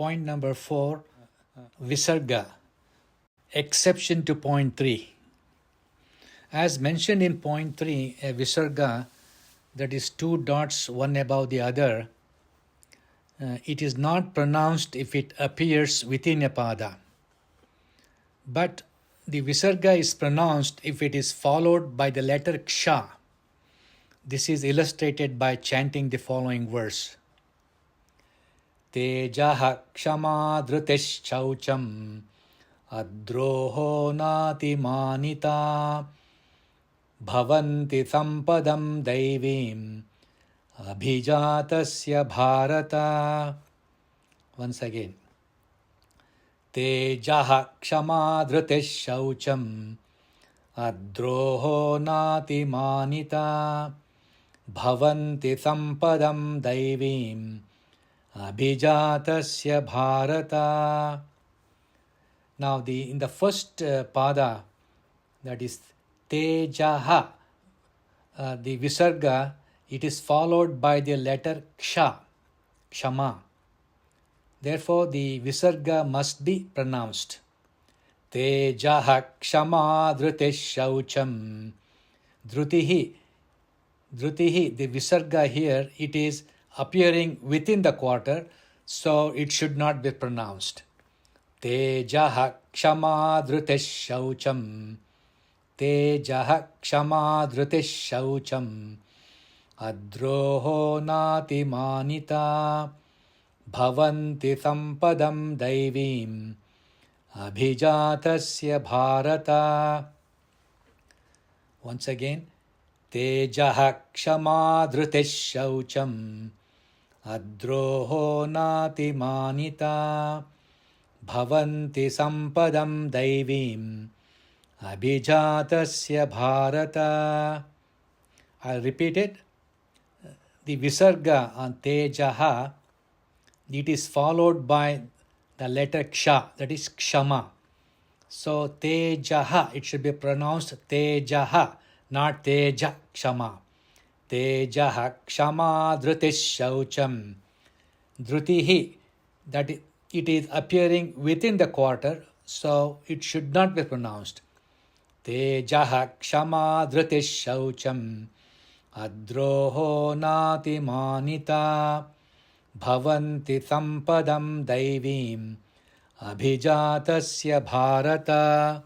Point number 4, Visarga, exception to point 3. As mentioned in point 3, a Visarga, that is two dots one above the other, it is not pronounced if it appears within a pada. But the Visarga is pronounced if it is followed by the letter Ksha. This is illustrated by chanting the following verse. Tejaha kshama dhrutischaucham adroho nati manita bhavanti sampadam daivim abhijatasya bharata. Once again. Tejaha kshama dhrutischaucham adroho nati manita bhavanti sampadam daivim abhijatasya bharata. Now in the first pada, that is tejaha, the visarga, it is followed by the letter ksha, kshama. Therefore the visarga must be pronounced. Tejaha kshama dhrutischaucham. Dhrutihi, the visarga here, it is appearing within the quarter, so it should not be pronounced. Tejaha kshama dhrutischaucham. Tejaha kshama dhrutischaucham. Adroho nati manita bhavanti sampadam daivim abhijatasya bharata. Once again. Tejaha kshama dhrutischaucham adroho nati manita bhavanti sampadam daivim abhijatasya bharata. I'll repeat it. The visarga on tejaha, it is followed by the letter ksha, that is kshama. So tejaha, it should be pronounced tejaha, not teja kshama. Tejaha kshama dhrutischaucham. Dhrutihi, that it is appearing within the quarter, so it should not be pronounced. Tejaha kshama dhrutischaucham adroho nati manita bhavanti sampadam daivim abhijatasya bharata.